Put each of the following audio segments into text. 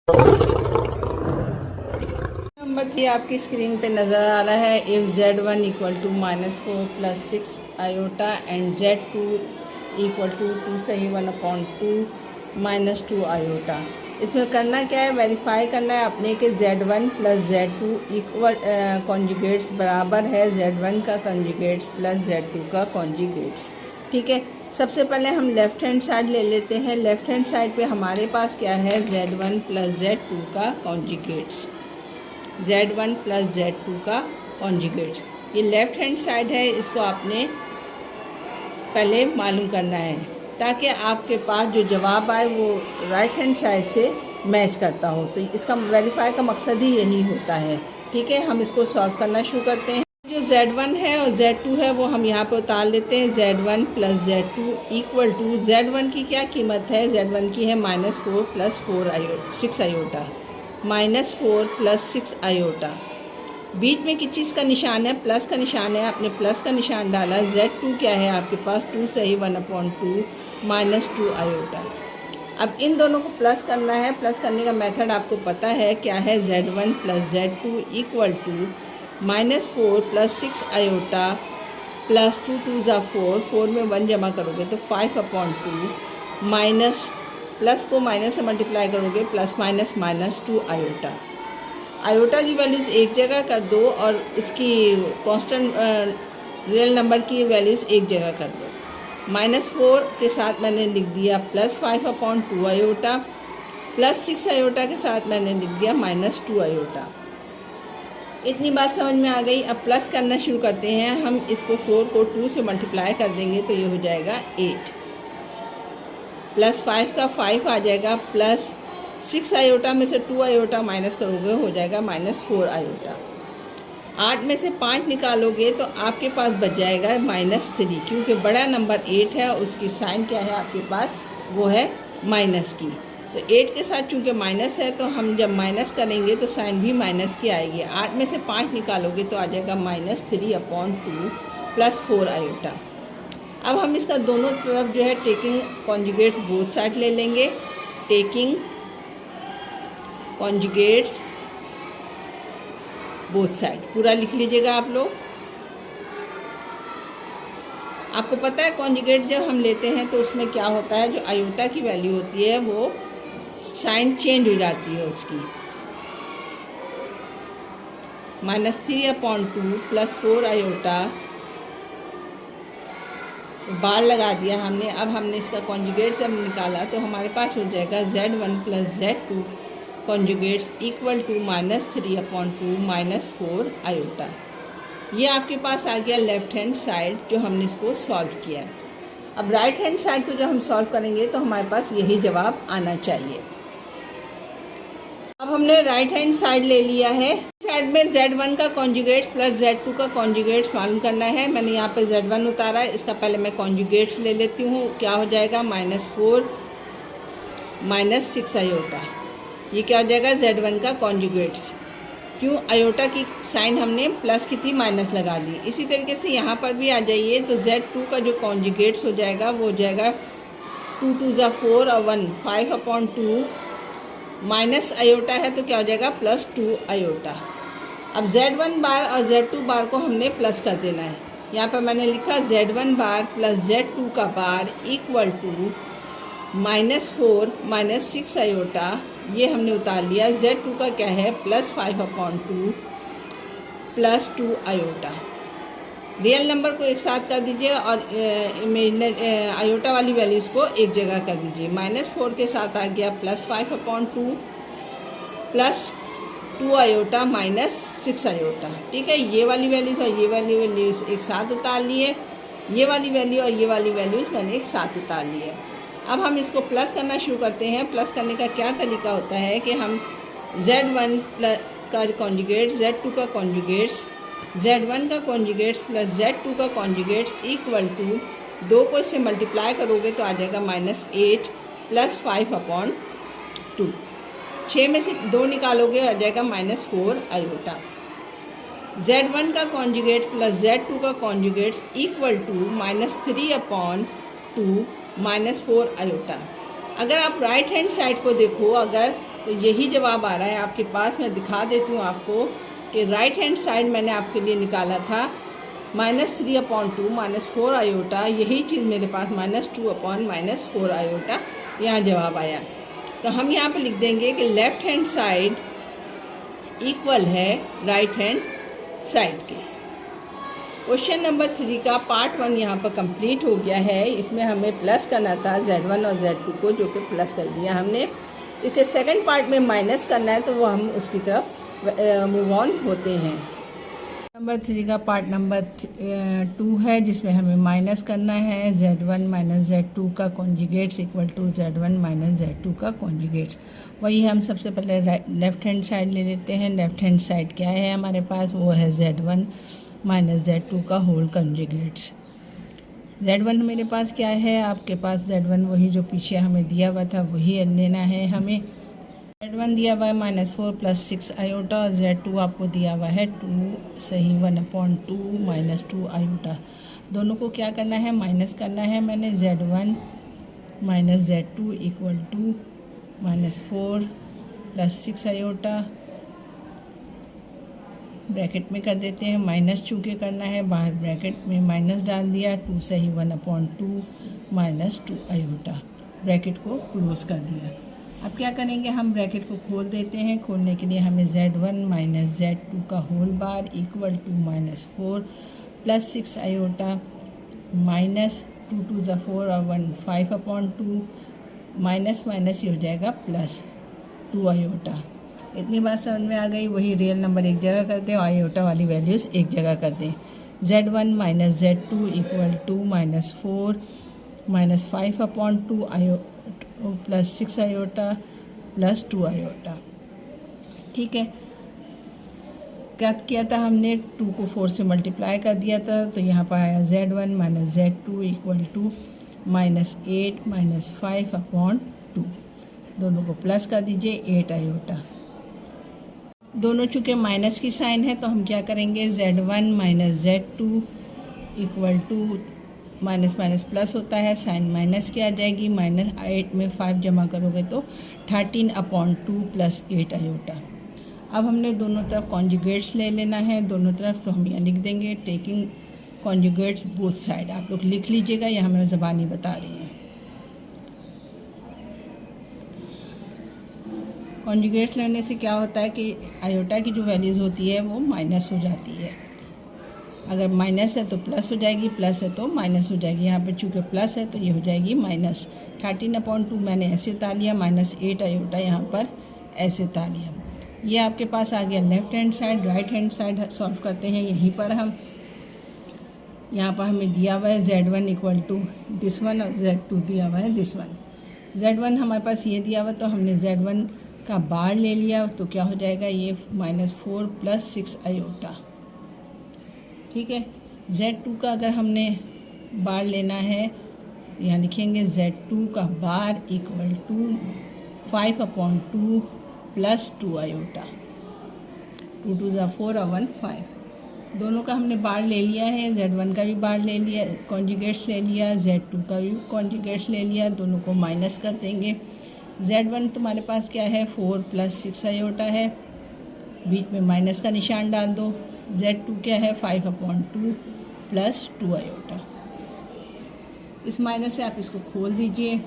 Number 3 आपकी screen पे नज़र आ रहा है। If Z1 equal to -4 + 6 iota and Z2 equal to 2 सही 1/2 -2 आयोटा। इसमें करना क्या है, वेरीफाई करना है अपने के Z1 + Z2 इक्वल कॉन्जुगेट्स बराबर है Z1 का कॉन्जुगेट्स + Z2 का कॉन्जुगेट्स। ठीक है, सबसे पहले हम लेफ़्ट हैंड साइड ले लेते हैं। लेफ़्ट हैंड साइड पे हमारे पास क्या है, Z1 + Z2 का कॉन्जुगेट्स, Z1 + Z2 का कॉन्जुगेट्स। ये लेफ़्ट हैंड साइड है, इसको आपने पहले मालूम करना है ताकि आपके पास जो जवाब आए वो राइट हैंड साइड से मैच करता हो। तो इसका वेरीफाई का मकसद ही यही होता है। ठीक है, हम इसको सॉल्व करना शुरू करते हैं। जो Z1 है और Z2 है वो हम यहाँ पे उतार लेते हैं। Z1 + Z2 equal to Z1 की क्या कीमत है, Z1 की है -4 + 6 आयोटा, -4 + 6 आयोटा। बीच में किस चीज़ का निशान है, प्लस का निशान है, आपने प्लस का निशान डाला। Z2 क्या है आपके पास, 2 सही 1/2 -2 आयोटा। अब इन दोनों को प्लस करना है। प्लस करने का मेथड आपको पता है क्या है, Z1 + Z2 equal to -4 + 6 iota plus 2 2 ज़ा 4, 4 में 1 जमा करोगे तो 5/2 माइनस, प्लस को माइनस से मल्टीप्लाई करोगे प्लस माइनस -2 आयोटा। आयोटा की वैल्यूज़ एक जगह कर दो और इसकी कांस्टेंट रियल नंबर की वैल्यूज़ एक जगह कर दो। -4 के साथ मैंने लिख दिया +5/2 आयोटा, प्लस 6 आयोटा के साथ मैंने लिख दिया -2 आयोटा। इतनी बात समझ में आ गई। अब प्लस करना शुरू करते हैं। हम इसको 4 को 2 से मल्टीप्लाई कर देंगे तो ये हो जाएगा 8, प्लस 5 का 5 आ जाएगा, प्लस 6 आयोटा में से 2 आयोटा माइनस करोगे हो जाएगा -4 आयोटा। 8 में से 5 निकालोगे तो आपके पास बच जाएगा -3, क्योंकि बड़ा नंबर 8 है, उसकी साइन क्या है आपके पास, वो है माइनस की। तो 8 के साथ चूँकि माइनस है तो हम जब माइनस करेंगे तो साइन भी माइनस की आएगी। 8 में से 5 निकालोगे तो आ जाएगा -3/2 + 4 आयोटा। अब हम इसका दोनों तरफ जो है टेकिंग कॉन्जुगेट्स बोथ साइड ले लेंगे। टेकिंग कॉन्जुगेट्स बोथ साइड पूरा लिख लीजिएगा आप लोग। आपको पता है कॉन्जुगेट जब हम लेते हैं तो उसमें क्या होता है, जो आयोटा की वैल्यू होती है वो साइन चेंज हो जाती है उसकी। -3/2 + 4 आयोटा, बार लगा दिया हमने। अब हमने इसका कॉन्जुगेट जब निकाला तो हमारे पास हो जाएगा Z1 + Z2 conjugates equal to -3/2 -4 iota. ये आपके पास आ गया लेफ़्ट हैंड साइड जो हमने इसको सॉल्व किया। अब राइट हैंड साइड को जब हम सॉल्व करेंगे तो हमारे पास यही जवाब आना चाहिए। अब हमने राइट हैंड साइड ले लिया है। साइड में Z1 का कॉन्जुगेट्स प्लस Z2 का कॉन्जुगेट्स मालूम करना है। मैंने यहाँ पे Z1 उतारा है, इसका पहले मैं कॉन्जुगेट्स ले लेती हूँ। क्या हो जाएगा, -4 -6 आयोटा। ये क्या हो जाएगा, Z1 का कॉन्जुगेट्स। क्यों, आयोटा की साइन हमने प्लस की थी, माइनस लगा दी। इसी तरीके से यहाँ पर भी आ जाइए तो Z2 का जो कॉन्जुगेट्स हो जाएगा वो हो जाएगा 2 2 ज़ा 4 और 1 5/2 माइनस आयोटा है तो क्या हो जाएगा, +2 आयोटा। अब Z1 बार और Z2 बार को हमने प्लस कर देना है। यहाँ पर मैंने लिखा Z1 बार + Z2 का बार इक्वल टू -4 -6 आयोटा। ये हमने उतार लिया। Z2 का क्या है, +5/2 +2 आयोटा। रियल नंबर को एक साथ कर दीजिए और आयोटा वाली वैल्यूज़ को एक जगह कर दीजिए। -4 के साथ आ गया +5/2 +2 आयोटा -6 आयोटा। ठीक है, ये वाली वैल्यूज़ और ये वाली वैल्यूज़ एक साथ उतार लिए। ये वाली वैल्यू और ये वाली वैल्यूज़ मैंने एक साथ उतार लिए। अब हम इसको प्लस करना शुरू करते हैं। प्लस करने का क्या तरीका होता है कि हम Z1 का कॉन्जुगेट, Z2 का कॉन्जुगेट्स, Z1 का कॉन्जुगेट्स प्लस Z2 का कॉन्जुगेट्स इक्वल टू 2 को इससे मल्टीप्लाई करोगे तो आ जाएगा -8 + 5/2। 6 में से 2 निकालोगे आ जाएगा -4 आयोटा। Z1 का कॉन्जुगेट प्लस Z2 का कॉन्जुगेट्स इक्वल टू -3/2 -4 आयोटा। अगर आप राइट हैंड साइड को देखो, अगर तो यही जवाब आ रहा है आपके पास। मैं दिखा देती हूँ आपको कि राइट हैंड साइड मैंने आपके लिए निकाला था -3/2 -4 आयोटा, यही चीज़ मेरे पास -2/-4 आयोटा यहाँ जवाब आया। तो हम यहाँ पे लिख देंगे कि लेफ़्ट हैंड साइड इक्वल है राइट हैंड साइड के। क्वेश्चन नंबर 3 का पार्ट 1 यहाँ पर कंप्लीट हो गया है। इसमें हमें प्लस करना था Z1 और Z2 को, जो कि प्लस कर दिया हमने। इसके सेकंड पार्ट में माइनस करना है, तो वो हम उसकी तरफ मूव ऑन होते हैं। नंबर 3 का पार्ट नंबर 2 है, जिसमें हमें माइनस करना है Z1 माइनस Z2 का conjugates equal to Z1 minus Z2 का कॉन्जुगेट्स। वही हम सबसे पहले लेफ़्ट हैंड साइड ले लेते हैं। लेफ़्ट हैंड साइड क्या है हमारे पास, वो है Z1 माइनस Z2 का होल कॉन्जुगेट्स। Z1 मेरे पास क्या है, आपके पास Z1 वही जो पीछे हमें दिया हुआ था वही लेना है हमें। Z1 दिया हुआ है -4 + 6 आयोटा, और Z2 आपको दिया हुआ है 2 सही 1/2 -2 आयोटा। दोनों को क्या करना है, माइनस करना है। मैंने Z1 minus Z2 equal to -4 + 6 iota, bracket में कर देते हैं। माइनस चूँकि करना है, बाहर ब्रैकेट में माइनस डाल दिया, 2 सही 1/2 -2 आयोटा, ब्रैकेट को क्लोज कर दिया। अब क्या करेंगे, हम ब्रैकेट को खोल देते हैं। खोलने के लिए हमें Z1 माइनस Z2 का whole bar equal to -4 + 6 iota -2 2 ज़ा 4 और 1 5/2 माइनस माइनस ये हो जाएगा +2 आयोटा। इतनी बात समझ में आ गई। वही रियल नंबर एक जगह कर दें और आयोटा वाली वैल्यूज़ एक जगह कर दें। Z1 minus Z2 equal to -4 -5/2 + 6 iota +2 iota. ठीक है, क्या किया था हमने, 2 को 4 से मल्टीप्लाई कर दिया था, तो यहाँ पर आया Z1 minus Z2 equal to -8 -5/2। दोनों को प्लस कर दीजिए, 8 आयोटा। दोनों चूँकि माइनस की साइन है, तो हम क्या करेंगे, Z1 minus Z2 equal to minus minus plus होता है, साइन माइनस की आ जाएगी। -8 में 5 जमा करोगे तो 13/2 + 8 आयोटा। अब हमने दोनों तरफ कॉन्जुगेट्स ले लेना है, दोनों तरफ। तो हम यहाँ लिख देंगे टेकिंग कॉन्जुगेट्स बोथ साइड। आप लोग लिख लीजिएगा, यह हमें ज़बानी बता रही है। कॉन्जुगेट्स लेने से क्या होता है कि आयोटा की जो वैल्यूज़ होती है वो माइनस हो जाती है। अगर माइनस है तो प्लस हो जाएगी, प्लस है तो माइनस हो जाएगी। यहाँ पे चूँकि प्लस है तो ये हो जाएगी माइनस। 13/2 मैंने ऐसे उतार लिया, -8 आयोटा यहाँ पर ऐसे उतार लिया। ये आपके पास आ गया left hand side. Right hand side solve करते हैं। यहीं पर हम यहाँ पर हमें दिया हुआ है Z1 equal to this one और Z2 दिया हुआ है दिस वन। Z1 हमारे पास ये दिया हुआ, तो हमने Z1 का बार ले लिया, तो क्या हो जाएगा, ये -4 + 6 आयोटा। ठीक है, Z2 का अगर हमने बार लेना है, यहाँ लिखेंगे Z2 का बार इक्वल टू 5/2 + 2 आयोटा। 2 2 ज़ा 4 और 1 5। दोनों का हमने बार ले लिया है। Z1 का भी बार ले लिया, कॉन्जुगेट्स ले लिया, Z2 का भी कॉन्जुगेट्स ले लिया। दोनों को माइनस कर देंगे। Z1 तुम्हारे पास क्या है, 4 + 6 आयोटा है, बीच में माइनस का निशान डाल दो। Z2 क्या है, 5/2 + 2 आयोटा। इस माइनस से आप इसको खोल दीजिए।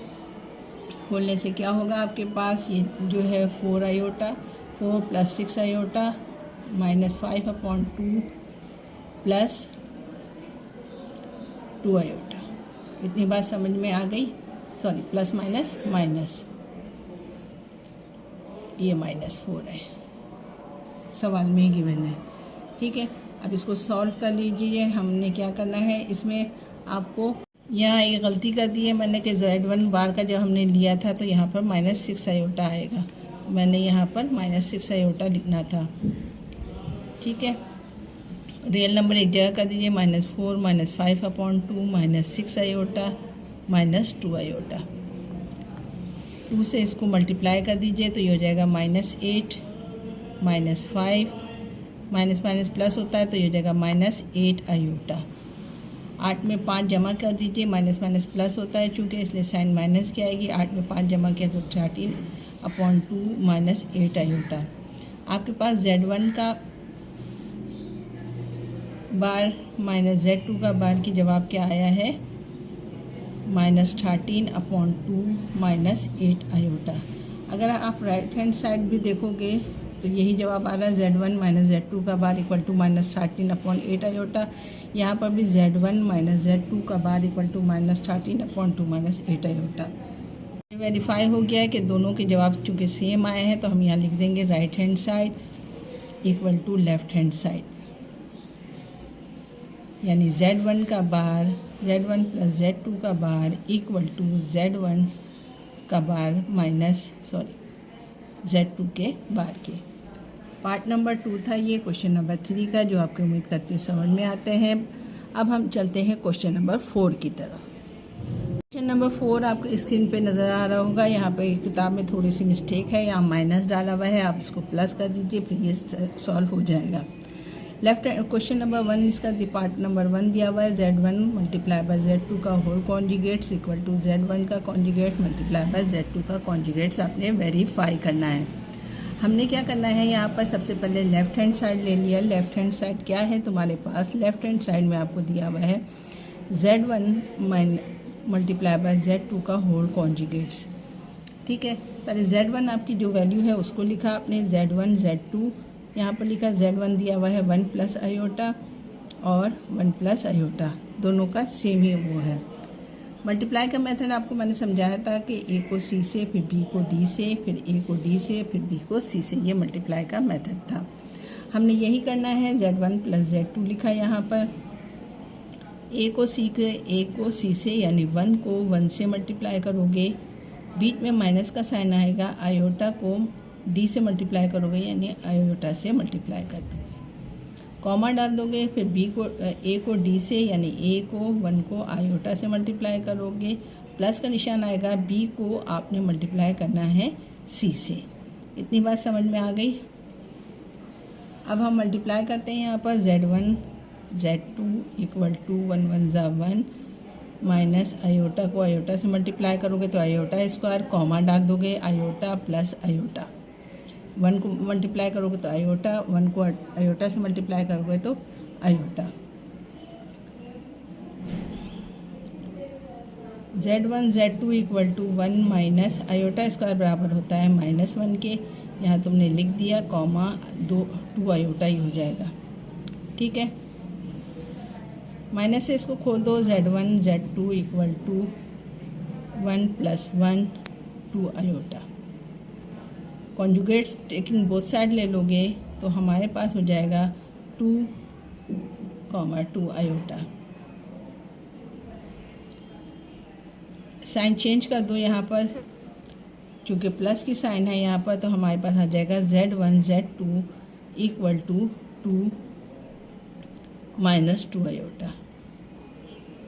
खोलने से क्या होगा, आपके पास ये जो है 4 आयोटा, 4 + 6 आयोटा -5/2 + 2 आयोटा। इतनी बात समझ में आ गई। सॉरी, प्लस माइनस माइनस, ये -4 है, सवाल में ही गिवन है। ठीक है, अब इसको सॉल्व कर लीजिए। हमने क्या करना है, इसमें आपको यहाँ एक गलती कर दी है मैंने कि Z1 बार का जब हमने लिया था तो यहाँ पर -6 आयोटा आएगा। मैंने यहाँ पर -6 आयोटा लिखना था। ठीक है, रियल नंबर एक जगह कर दीजिए। -4 -5/2 -6 आयोटा -2 आयोटा। 2 से इसको मल्टीप्लाई कर दीजिए तो ये हो जाएगा -8 -5, माइनस माइनस प्लस होता है तो ये हो जाएगा -8 आयोटा। 8 में 5 जमा कर दीजिए, माइनस माइनस प्लस होता है चूँकि, इसलिए साइन माइनस की आएगी। 8 में 5 जमा किया तो अपॉन 2 माइनस 8 आयोटा। आपके पास Z1 का बार माइनस Z2 का बार की जवाब क्या आया है, -13 अपॉन 2 माइनस 8 आयोटा। अगर आप राइट हैंड साइड भी देखोगे तो यही जवाब आ रहा है, Z1 माइनस Z2 का बार इक्वल टू -13 अपॉन 8 आयोटा। यहाँ पर भी Z1 माइनस Z2 का बार equal to -13 upon 2 minus 8 iota. Verify हो गया है कि दोनों के जवाब चूँकि सेम आए हैं, तो हम यहाँ लिख देंगे right hand side equal to left hand side, यानी Z1 का बार Z1 प्लस Z2 का बार इक्वल टू Z1 का बार माइनस Z2 के बार के। पार्ट नंबर 2 था ये क्वेश्चन नंबर 3 का, जो आपको उम्मीद करती हूँ समझ में आते हैं। अब हम चलते हैं क्वेश्चन नंबर 4 की तरफ। क्वेश्चन नंबर 4 आपको स्क्रीन पे नज़र आ रहा होगा। यहाँ पे किताब में थोड़ी सी मिस्टेक है, यहाँ माइनस डाला हुआ है, आप इसको प्लस कर दीजिए, फिर ये सॉल्व हो जाएगा। लेफ्ट क्वेश्चन नंबर 1 इसका पार्ट नंबर 1 दिया हुआ है, Z1 मल्टीप्लाई बाय Z2 का whole conjugates equal to Z1 का कॉन्जुगेट मल्टीप्लाई बाय Z2 का कॉन्जुगेट्स आपने वेरीफाई करना है। हमने क्या करना है, यहाँ पर सबसे पहले लेफ़्ट हैंड साइड ले लिया। लेफ़्ट हैंड साइड क्या है तुम्हारे पास, लेफ़्ट हैंड साइड में आपको दिया हुआ है Z1 मल्टीप्लाई बाय Z2 का होल कॉन्जुगेट्स। ठीक है, पहले Z1 आपकी जो वैल्यू है उसको लिखा आपने, Z1 Z2 यहाँ पर लिखा, Z1 दिया हुआ है 1 प्लस आयोटा और 1 प्लस आयोटा, दोनों का सेम ही वो है। मल्टीप्लाई का मेथड आपको मैंने समझाया था कि A को C से, फिर B को D से, फिर A को D से, फिर B को C से, ये मल्टीप्लाई का मेथड था। हमने यही करना है। Z1 प्लस Z2 लिखा यहाँ पर, A को C से यानी 1 को 1 से मल्टीप्लाई करोगे, बीच में माइनस का साइन आएगा, आयोटा को D से मल्टीप्लाई करोगे यानी आयोटा से मल्टीप्लाई कर दोगे, कॉमा डाल दोगे, फिर A को D से यानी A को 1 को आयोटा से मल्टीप्लाई करोगे, प्लस का निशान आएगा, B को आपने मल्टीप्लाई करना है C से। इतनी बात समझ में आ गई। अब हम मल्टीप्लाई करते हैं यहाँ पर, Z1 Z2 इक्वल टू 1 1 ज़ा 1 माइनस आयोटा को आयोटा से मल्टीप्लाई करोगे तो आयोटा स्क्वायर, कॉमा डाल दोगे, आयोटा प्लस आयोटा, 1 को मल्टीप्लाई करोगे तो आयोटा, 1 को आयोटा से मल्टीप्लाई करोगे तो iota. Z1 Z2 equal to 1 minus iota square बराबर होता है -1 के, यहाँ तुमने लिख दिया, कॉमा 2 आयोटा ही हो जाएगा। ठीक है, माइनस से इसको खोल दो, Z1 Z2 equal to 1 plus 1 2 iota. Conjugates taking both side ले लोगे तो हमारे पास हो जाएगा 2, 2 आयोटा। साइन चेंज कर दो यहाँ पर, चूँकि प्लस की साइन है यहाँ पर, तो हमारे पास आ जाएगा Z1 Z2 equal to 2 minus 2 iota.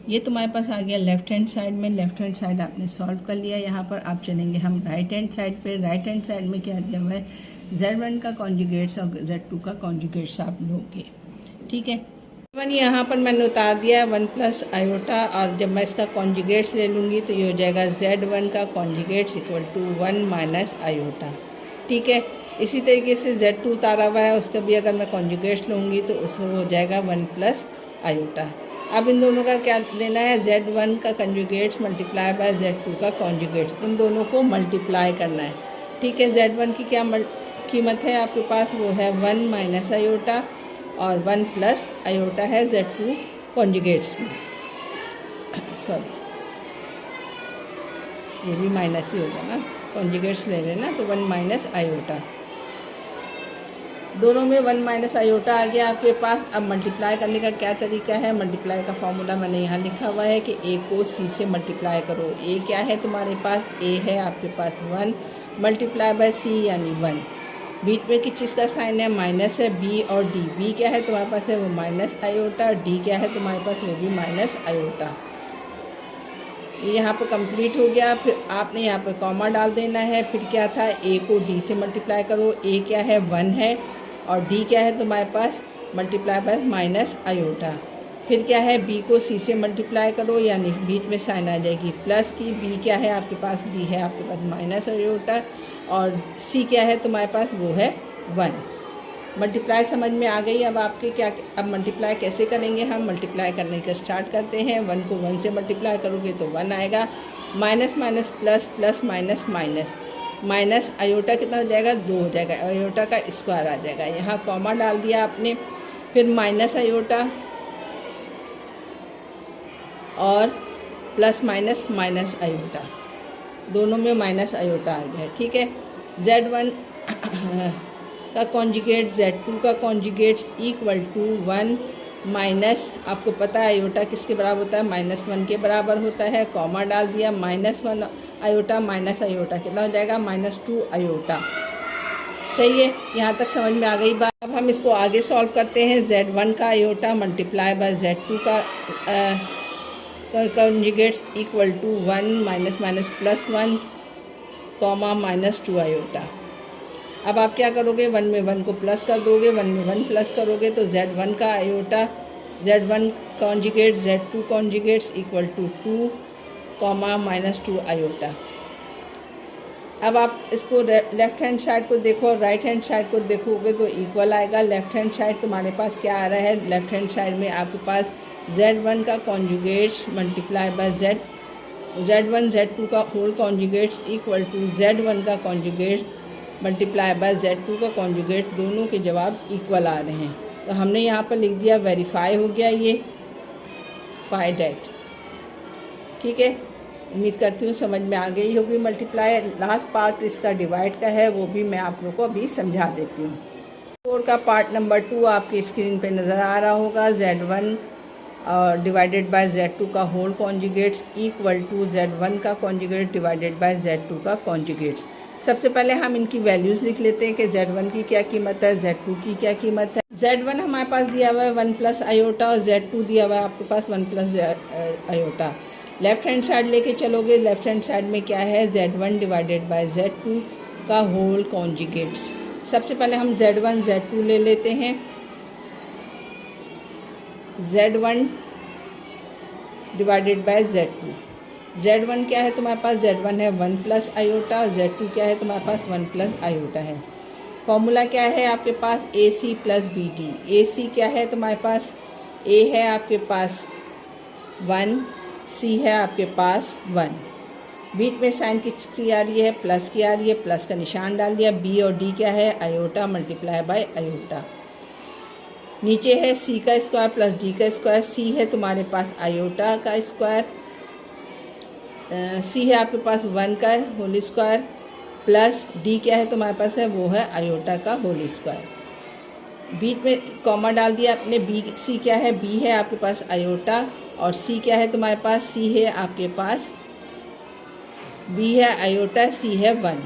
ये तुम्हारे पास आ गया लेफ़्ट हैंड साइड में। लेफ़्ट हैंड साइड आपने सॉल्व कर लिया। यहाँ पर आप चलेंगे हम राइट हैंड साइड पे। राइट हैंड साइड में क्या दिया हुआ है, Z1 का कॉन्जुगेट्स और Z2 का कॉन्जुगेट्स आप लोगे। ठीक है, Z1 यहाँ पर मैंने उतार दिया 1 प्लस आयोटा, और जब मैं इसका कॉन्जुगेट्स ले लूँगी तो ये हो जाएगा Z1 का conjugates equal to 1 minus iota. ठीक है, इसी तरीके से Z2 उतारा हुआ है, उसका भी अगर मैं कॉन्जुगेट्स लूँगी तो उसको हो जाएगा 1 प्लस आयोटा। अब इन दोनों का क्या लेना है, Z1 का कॉन्जुगेट्स मल्टीप्लाई बाय Z2 का कॉन्जुगेट्स, इन दोनों को मल्टीप्लाई करना है। ठीक है, Z1 की क्या कीमत है आपके पास, वो है 1 माइनस आयोटा, और 1 प्लस आयोटा है Z2 कॉन्जुगेट्स की। सॉरी, ये भी माइनस ही होगा ना, कॉन्जुगेट्स ले लेना, तो 1 माइनस आयोटा, दोनों में 1 माइनस आयोटा आ गया आपके पास। अब मल्टीप्लाई करने का क्या तरीका है, मल्टीप्लाई का फॉर्मूला मैंने यहाँ लिखा हुआ है कि A को C से मल्टीप्लाई करो। A क्या है तुम्हारे पास, A है आपके पास 1 मल्टीप्लाई बाय C यानी 1, बीच में किस चीज़ का साइन है, माइनस है, B और D। B क्या है तुम्हारे पास है, वो माइनस आयोटा, D क्या है तुम्हारे पास, वो भी माइनस आयोटा। ये यहाँ पर कंप्लीट हो गया। फिर आपने यहाँ पर कॉमा डाल देना है। फिर क्या था, A को D से मल्टीप्लाई करो, A क्या है 1 है, और D क्या है तुम्हारे पास, मल्टीप्लाई बाय माइनस आयोटा। फिर क्या है, B को C से मल्टीप्लाई करो, यानी बीच में साइन आ जाएगी प्लस की। B क्या है आपके पास, B है आपके पास माइनस आयोटा, और सी क्या है तुम्हारे पास, वो है 1। मल्टीप्लाई समझ में आ गई अब आपके क्या। अब मल्टीप्लाई कैसे करेंगे, हम मल्टीप्लाई करने का स्टार्ट करते हैं। 1 को 1 से मल्टीप्लाई करोगे तो 1 आएगा, minus minus plus, plus minus minus, minus iota कितना हो जाएगा, 2 हो जाएगा, आयोटा का स्क्वायर आ जाएगा। यहाँ कॉमा डाल दिया आपने, फिर माइनस आयोटा और प्लस माइनस माइनस आयोटा, दोनों में माइनस आयोटा आ गया, ठीक है। Z1 का कॉन्जुगेट Z2 का कॉन्जुगेट इक्वल टू 1 माइनस, आपको पता है आयोटा किसके बराबर होता है, -1 के बराबर होता है। कॉमा डाल दिया, -1 आयोटा माइनस आयोटा कितना हो जाएगा, -2 आयोटा। सही है, यहाँ तक समझ में आ गई बात। अब हम इसको आगे सॉल्व करते हैं। Z1 का आयोटा मल्टीप्लाई बाय Z2 का conjugates equal to 1 minus minus plus 1 comma -2 iota. अब आप क्या करोगे, 1 में 1 को प्लस कर दोगे, 1 में 1 प्लस करोगे तो Z1 का iota, Z1 conjugate Z2 conjugates equal to 2 comma -2 iota. अब आप इसको लेफ़्ट हैंड साइड को देखो, राइट हैंड साइड को देखोगे तो इक्वल आएगा। लेफ़्ट हैंड साइड तुम्हारे पास क्या आ रहा है, लेफ़्ट हैंड साइड में आपके पास Z1 का conjugates multiply by Z1 Z2 का whole conjugates equal to Z1 का कॉन्जुगेट मल्टीप्लाई बाय Z2 का कॉन्जुगेट, दोनों के जवाब इक्वल आ रहे हैं। तो हमने यहाँ पर लिख दिया वेरीफाई हो गया ये, फाई डेट, ठीक है। उम्मीद करती हूँ समझ में आ गई होगी मल्टीप्लाई। लास्ट पार्ट इसका डिवाइड का है, वो भी मैं आप लोगों को अभी समझा देती हूँ। 4 का पार्ट नंबर 2 आपकी स्क्रीन पे नज़र आ रहा होगा। Z1 और डिवाइडेड बाय Z2 का whole conjugates equal to Z1 का कॉन्जुगेट डिवाइडेड बाय Z2 का कॉन्जुगेट्स। सबसे पहले हम इनकी वैल्यूज़ लिख लेते हैं कि Z1 की क्या कीमत है, Z2 की क्या कीमत है। Z1 हमारे पास दिया हुआ है 1 प्लस आयोटा और Z2 दिया हुआ है आपके पास 1 plus iota. Left hand side लेके चलोगे, लेफ़्ट हैंड साइड में क्या है, Z1 डिवाइडेड बाय Z2 का होल कॉन्जुगेट्स। सबसे पहले हम Z1 Z2 ले लेते हैं। Z1 divided by Z2, Z1 क्या है तुम्हारे पास, Z1 है 1 प्लस आयोटा, Z2 क्या है तुम्हारे पास 1 प्लस आयोटा है। फॉर्मूला क्या है आपके पास, AC प्लस BD। AC क्या है तुम्हारे पास, A है आपके पास 1, C है आपके पास 1, बीच में साइन की आ रही है, प्लस की आ रही है, प्लस का निशान डाल दिया। B और D क्या है, आयोटा मल्टीप्लाई बाय आयोटा। नीचे है C का स्क्वायर प्लस D का स्क्वायर। C है तुम्हारे पास आयोटा का स्क्वायर, C है आपके पास 1 का होल स्क्वायर प्लस D क्या है तुम्हारे पास है, वो है आयोटा का होल स्क्वायर। बीच में कॉमा डाल दिया आपने। C क्या है, B है आपके पास आयोटा और C क्या है तुम्हारे पास, C है आपके पास, B है आयोटा, C है 1।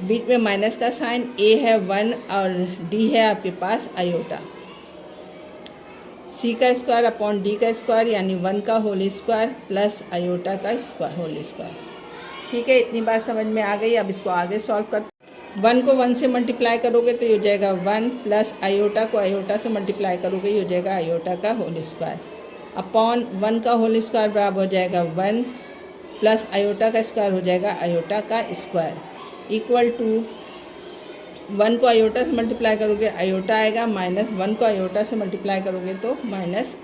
बीच में माइनस का साइन, A है 1 और D है आपके पास आयोटा। C का स्क्वायर अपॉन D का स्क्वायर यानी 1 का होल स्क्वायर प्लस आयोटा का स्क्वायर होल स्क्वायर, ठीक है। इतनी बात समझ में आ गई। अब इसको आगे सॉल्व करते। 1 को 1 से मल्टीप्लाई करोगे तो ये हो जाएगा 1 प्लस आयोटा को आयोटा से मल्टीप्लाई करोगे ये हो जाएगा आयोटा का होल स्क्वायर अपॉन 1 का होल स्क्वायर बराबर हो जाएगा 1 प्लस आयोटा का स्क्वायर हो जाएगा आयोटा का स्क्वायर इक्वल टू 1 को आयोटा से मल्टीप्लाई करोगे आयोटा आएगा, माइनस 1 को आयोटा से मल्टीप्लाई करोगे तो माइनस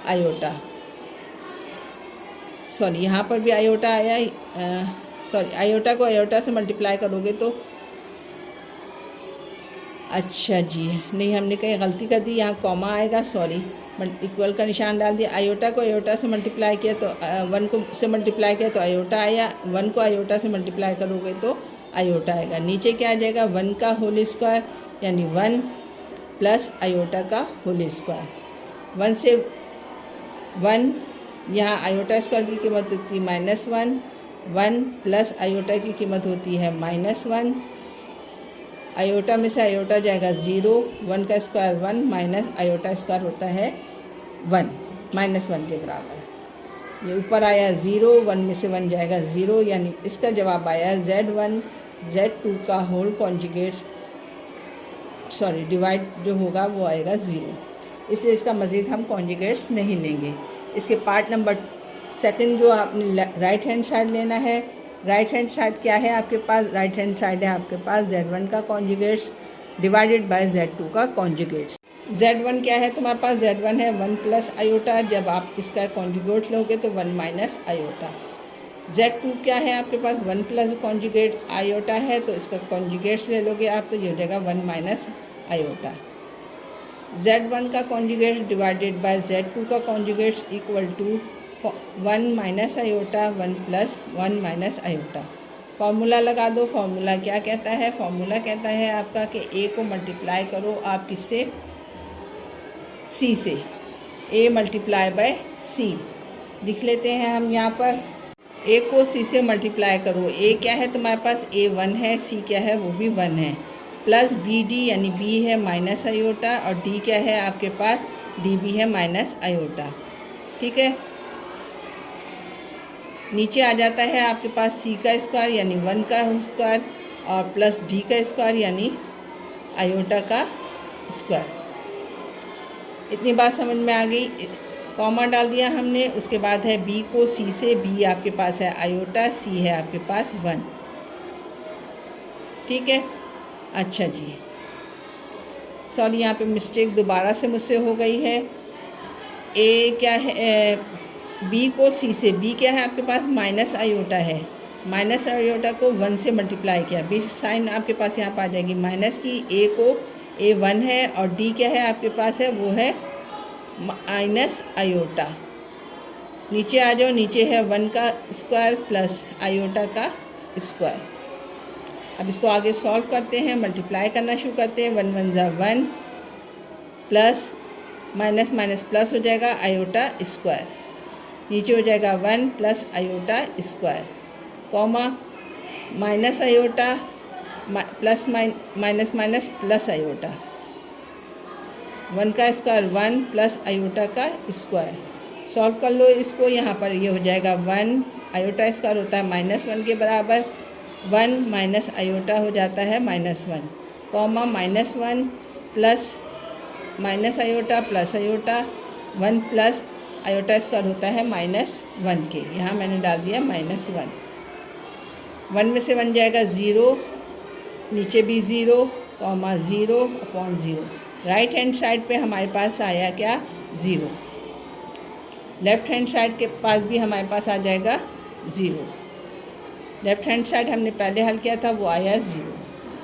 आयोटा। सॉरी, यहाँ पर भी आयोटा आया, सॉरी आयोटा को आयोटा से मल्टीप्लाई करोगे तो, अच्छा जी नहीं हमने कहीं गलती कर दी, यहाँ कॉमा आएगा, सॉरी इक्वल का निशान डाल दिया। आयोटा को आयोटा से मल्टीप्लाई किया तो 1 को से मल्टीप्लाई किया तो आयोटा आया, 1 को आयोटा से मल्टीप्लाई करोगे तो आयोटा आएगा। नीचे क्या आ जाएगा, 1 का होल स्क्वायर यानी 1 प्लस आयोटा का होल स्क्वायर। 1 से 1 यहाँ आयोटा स्क्वायर की कीमत होती है -1, 1 प्लस आयोटा की कीमत होती है -1। आयोटा में से आयोटा जाएगा 0, 1 का स्क्वायर 1 माइनस आयोटा स्क्वायर होता है 1, -1 के बराबर। ये ऊपर आया 0, 1 में से 1 जाएगा 0 यानी इसका जवाब आया Z1 Z2 का होल कॉन्जुगेट्स, सॉरी डिवाइड जो होगा वो आएगा 0, इसलिए इसका मज़ीद हम कॉन्जुगेट्स नहीं लेंगे। इसके पार्ट नंबर सेकंड जो आपने राइट हैंड साइड लेना है राइट हैंड साइड क्या है आपके पास? राइट हैंड साइड है आपके पास Z1 का कॉन्जुगेट्स डिवाइडेड बाय Z2 का कॉन्जुगेट्स। Z1 क्या है तुम्हारे पास? Z1 है 1 प्लस आयोटा, जब आप इसका कॉन्जुगेट लोगे तो 1 माइनस आयोटा। Z2 क्या है आपके पास? 1 प्लस कॉन्जुगेट आयोटा है, तो इसका कॉन्जुगेट्स ले लोगे आप तो ये हो जाएगा 1 माइनस आयोटा। Z1 का कॉन्जुगेट डिवाइडेड बाय Z2 का conjugates equal to 1 minus iota 1 plus 1 minus iota. Formula लगा दो। फार्मूला क्या कहता है? फार्मूला कहता है आपका कि A को मल्टीप्लाई करो आप किससे? C से। A मल्टीप्लाई बाय C लिख लेते हैं हम यहाँ पर। A को C से मल्टीप्लाई करो। A क्या है तुम्हारे पास? A 1 है, C क्या है? वो भी 1 है, प्लस BD यानी B है माइनस आयोटा, और D क्या है आपके पास? DB है माइनस आयोटा। ठीक है, नीचे आ जाता है आपके पास C का स्क्वायर यानी 1 का स्क्वायर और प्लस D का स्क्वायर यानी आयोटा का स्क्वायर। इतनी बात समझ में आ गई। कॉमा डाल दिया हमने। उसके बाद है B को C से। B आपके पास है आयोटा, C है आपके पास 1। ठीक है, अच्छा जी, सॉरी यहाँ पे मिस्टेक दोबारा से मुझसे हो गई है। A क्या है? B को C से। B क्या है आपके पास? माइनस आयोटा है। माइनस आयोटा को 1 से मल्टीप्लाई किया, B साइन आपके पास यहाँ पर आ जाएगी माइनस की। A को A 1 है और D क्या है आपके पास है? वो है माइनस आयोटा। नीचे आ जाओ, नीचे है 1 का स्क्वायर प्लस आयोटा का स्क्वायर। अब इसको आगे सॉल्व करते हैं, मल्टीप्लाई करना शुरू करते हैं। 1 1 ज़ा 1 प्लस माइनस माइनस प्लस हो जाएगा आयोटा स्क्वायर, नीचे हो जाएगा 1 plus iota square, comma minus iota plus minus minus plus iota, 1 का स्क्वायर 1 प्लस आयोटा का स्क्वायर। सॉल्व कर लो इसको। यहाँ पर ये हो जाएगा 1 आयोटा स्क्वायर होता है -1 के बराबर, 1 माइनस आयोटा हो जाता है -1, comma -1 plus minus iota plus iota, 1 plus iota square होता है -1 के। यहाँ मैंने डाल दिया -1। 1 में से 1 जाएगा 0, नीचे भी 0, कॉमा 0/0। राइट हैंड साइड पे हमारे पास आया क्या? 0। लेफ़्ट हैंड साइड के पास भी हमारे पास आ जाएगा 0। लेफ़्ट हैंड साइड हमने पहले हल किया था, वो आया 0।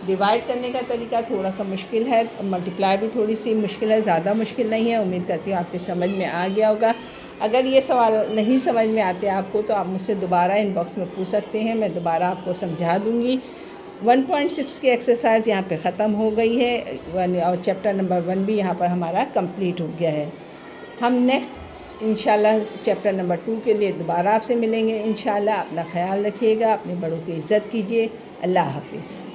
डिवाइड करने का तरीका थोड़ा सा मुश्किल है, मल्टीप्लाई भी थोड़ी सी मुश्किल है, ज़्यादा मुश्किल नहीं है। उम्मीद करती हूँ आपके समझ में आ गया होगा। अगर ये सवाल नहीं समझ में आते आपको तो आप मुझसे दोबारा इनबॉक्स में पूछ सकते हैं, मैं दोबारा आपको समझा दूँगी। 1.6 की एक्सरसाइज यहाँ पे ख़त्म हो गई है और चैप्टर नंबर 1 भी यहाँ पर हमारा कंप्लीट हो गया है। हम नेक्स्ट इंशाल्लाह चैप्टर नंबर 2 के लिए दोबारा आपसे मिलेंगे इंशाल्लाह। अपना ख्याल रखिएगा, अपने बड़ों की इज़्ज़त कीजिए। अल्लाह हाफिज़।